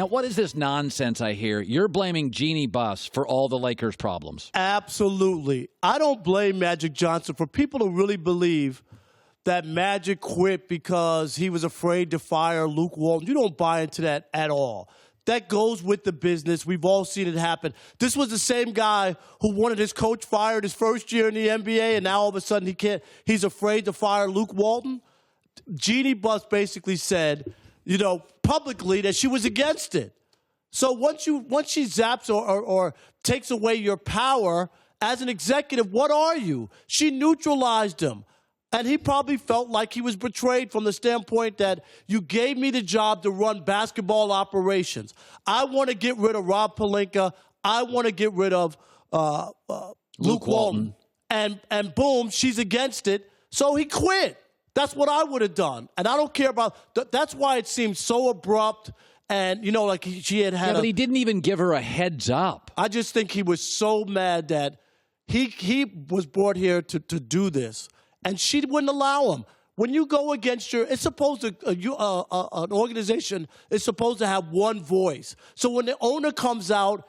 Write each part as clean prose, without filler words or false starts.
Now, what is this nonsense I hear? You're blaming Jeanie Buss for all the Lakers' problems. Absolutely. I don't blame Magic Johnson. For people to really believe that Magic quit because he was afraid to fire Luke Walton, you don't buy into that at all. That goes with the business. We've all seen it happen. This was the same guy who wanted his coach fired his first year in the NBA, and now all of a sudden he's afraid to fire Luke Walton. Jeanie Buss basically said, publicly that she was against it. So once she zaps or takes away your power as an executive, what are you? She neutralized him. And he probably felt like he was betrayed from the standpoint that you gave me the job to run basketball operations. I want to get rid of Rob Pelinka. I want to get rid of Luke Walton. And boom, she's against it. So he quit. That's what I would have done. And I don't care about that's why it seemed so abrupt. And, like she had but he didn't even give her a heads up. I just think he was so mad that he was brought here to do this. And she wouldn't allow him. When you go against it's supposed to, an organization is supposed to have one voice. So when the owner comes out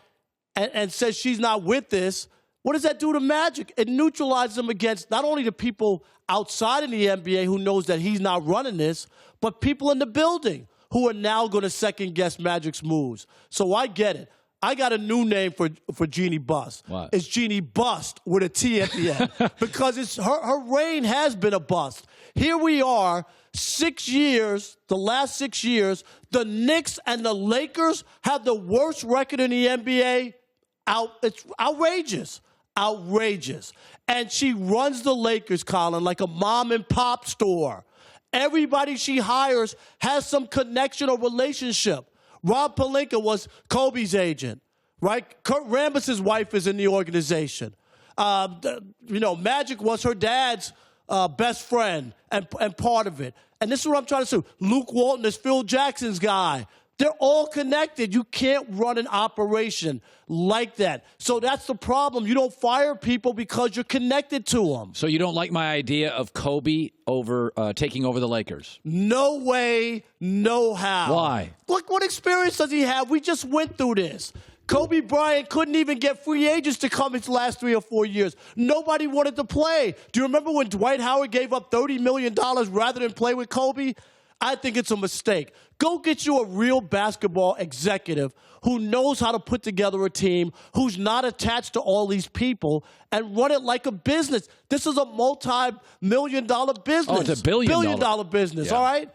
and says she's not with this, what does that do to Magic? It neutralizes him against not only the people outside of the NBA who knows that he's not running this, but people in the building who are now going to second-guess Magic's moves. So I get it. I got a new name for Jeanie Buss. What? It's Jeanie Bust with a T at the end. Because her reign has been a bust. Here we are, 6 years, the last 6 years, the Knicks and the Lakers have the worst record in the NBA. It's outrageous. Outrageous. And she runs the Lakers, Colin, like a mom and pop store. Everybody she hires has some connection or relationship. Rob Pelinka was Kobe's agent, right? Kurt Rambis's wife is in the organization. Magic was her dad's best friend and part of it. And this is what I'm trying to say. Luke Walton is Phil Jackson's guy. They're all connected. You can't run an operation like that. So that's the problem. You don't fire people because you're connected to them. So you don't like my idea of Kobe taking over the Lakers? No way, no how. Why? Look, what experience does he have? We just went through this. Kobe Bryant couldn't even get free agents to come his last 3 or 4 years. Nobody wanted to play. Do you remember when Dwight Howard gave up $30 million rather than play with Kobe? I think it's a mistake. Go get you a real basketball executive who knows how to put together a team, who's not attached to all these people, and run it like a business. This is a multi-million-dollar business. Oh, it's a billion-dollar business, yeah. All right?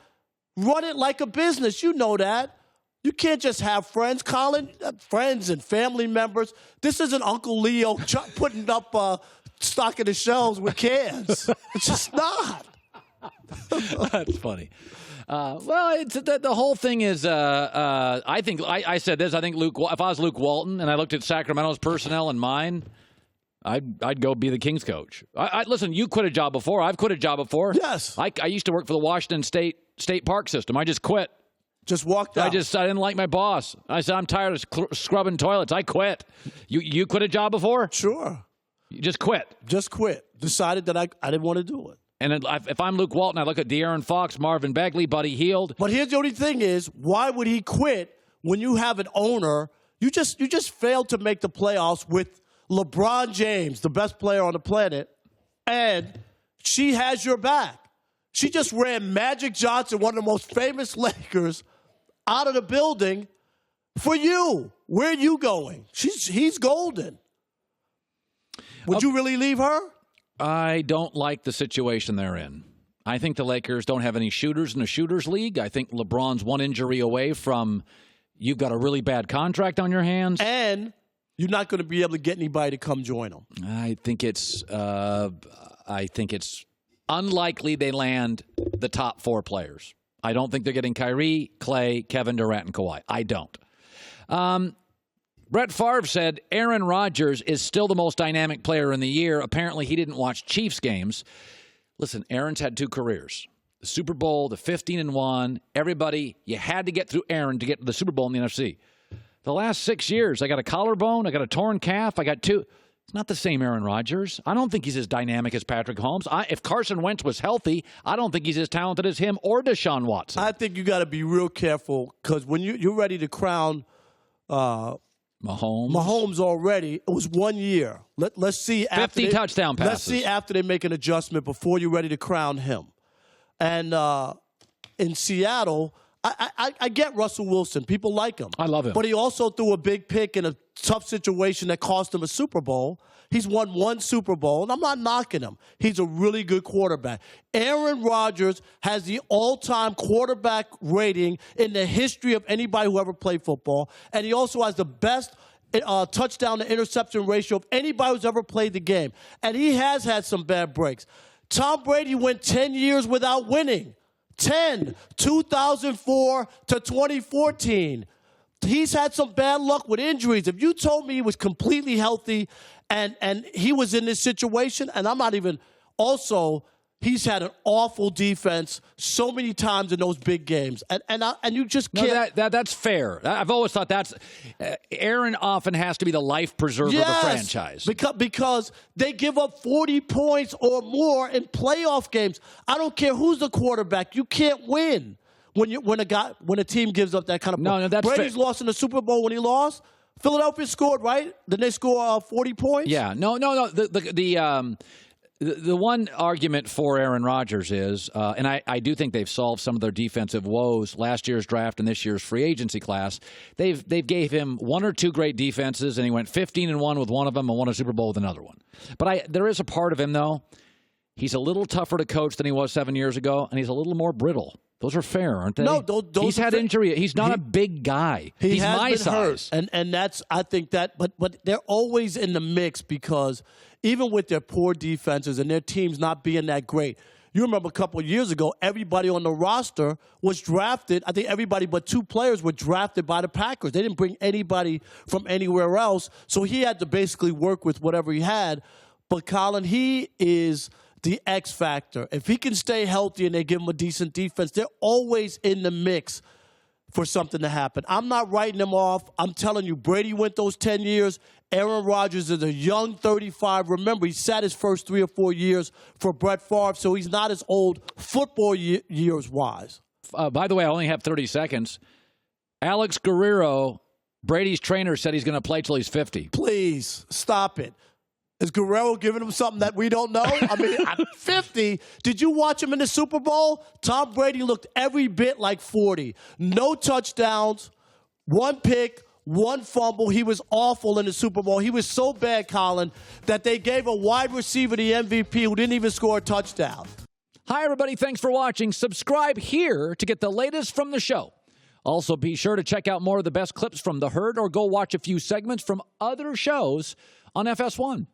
Run it like a business. You know that. You can't just have friends, Colin, friends and family members. This isn't Uncle Leo putting up stock in the shelves with cans. It's just not. That's funny. It's the whole thing is. I think I said this. I think if I was Luke Walton and I looked at Sacramento's personnel and mine, I'd go be the Kings coach. Listen. You quit a job before. I've quit a job before. Yes. I used to work for the Washington State Park System. I just quit. Just walked out. I didn't like my boss. I said I'm tired of scrubbing toilets. I quit. You quit a job before? Sure. You just quit. Just quit. Decided that I didn't want to do it. And if I'm Luke Walton, I look at De'Aaron Fox, Marvin Bagley, Buddy Hield. But here's the only thing is, why would he quit when you have an owner? You just failed to make the playoffs with LeBron James, the best player on the planet, and she has your back. She just ran Magic Johnson, one of the most famous Lakers, out of the building for you. Where are you going? He's golden. Would you really leave her? I don't like the situation they're in. I think the Lakers don't have any shooters in the shooters league. I think LeBron's one injury away from you've got a really bad contract on your hands. And you're not going to be able to get anybody to come join them. I think it's unlikely they land the top 4 players. I don't think they're getting Kyrie, Clay, Kevin Durant, and Kawhi. I don't. Brett Favre said Aaron Rodgers is still the most dynamic player in the year. Apparently, he didn't watch Chiefs games. Listen, Aaron's had 2 careers. The Super Bowl, the 15-1. Everybody, you had to get through Aaron to get to the Super Bowl in the NFC. The last 6 years, I got a collarbone, I got a torn calf, I got 2. It's not the same Aaron Rodgers. I don't think he's as dynamic as Patrick Mahomes. If Carson Wentz was healthy, I don't think he's as talented as him or Deshaun Watson. I think you got to be real careful because when you're ready to crown Mahomes already, it was 1 year. Let's see. 50 touchdown passes. Let's see after they make an adjustment before you're ready to crown him. And in Seattle, I get Russell Wilson. People like him. I love him. But he also threw a big pick in a tough situation that cost him a Super Bowl. He's won one Super Bowl, and I'm not knocking him. He's a really good quarterback. Aaron Rodgers has the all-time quarterback rating in the history of anybody who ever played football, and he also has the best touchdown to interception ratio of anybody who's ever played the game. And he has had some bad breaks. Tom Brady went 10 years without winning. 2004 to 2014. He's had some bad luck with injuries. If you told me he was completely healthy and he was in this situation, and I'm not even also, he's had an awful defense so many times in those big games. And you just can't. No, that's fair. I've always thought that's Aaron often has to be the life preserver of the franchise. Because they give up 40 points or more in playoff games. I don't care who's the quarterback. You can't win when a team gives up that kind of point. No, that's Brady's lost in the Super Bowl when he lost. Philadelphia scored, right? Didn't they score 40 points? Yeah. No. The one argument for Aaron Rodgers is, and I do think they've solved some of their defensive woes last year's draft and this year's free agency class. They've gave him one or two great defenses, and he went 15-1 with one of them and won a Super Bowl with another one. But there is a part of him, though. He's a little tougher to coach than he was 7 years ago, and he's a little more brittle. Those are fair, aren't they? No, those he's had injury. He's not a big guy. He's has my been size. Hurt. And that's, I think that, but they're always in the mix because even with their poor defenses and their teams not being that great, you remember a couple of years ago, everybody on the roster was drafted. I think everybody but two players were drafted by the Packers. They didn't bring anybody from anywhere else, so he had to basically work with whatever he had. But Colin, he is the X factor. If he can stay healthy and they give him a decent defense, they're always in the mix for something to happen. I'm not writing them off. I'm telling you, Brady went those 10 years. Aaron Rodgers is a young 35. Remember, he sat his first 3 or 4 years for Brett Favre, so he's not as old football years-wise. By the way, I only have 30 seconds. Alex Guerrero, Brady's trainer, said he's going to play till he's 50. Please, stop it. Is Guerrero giving him something that we don't know? I mean, at 50, did you watch him in the Super Bowl? Tom Brady looked every bit like 40. No touchdowns, one pick, one fumble. He was awful in the Super Bowl. He was so bad, Colin, that they gave a wide receiver the MVP who didn't even score a touchdown. Hi, everybody. Thanks for watching. Subscribe here to get the latest from the show. Also, be sure to check out more of the best clips from The Herd or go watch a few segments from other shows on FS1.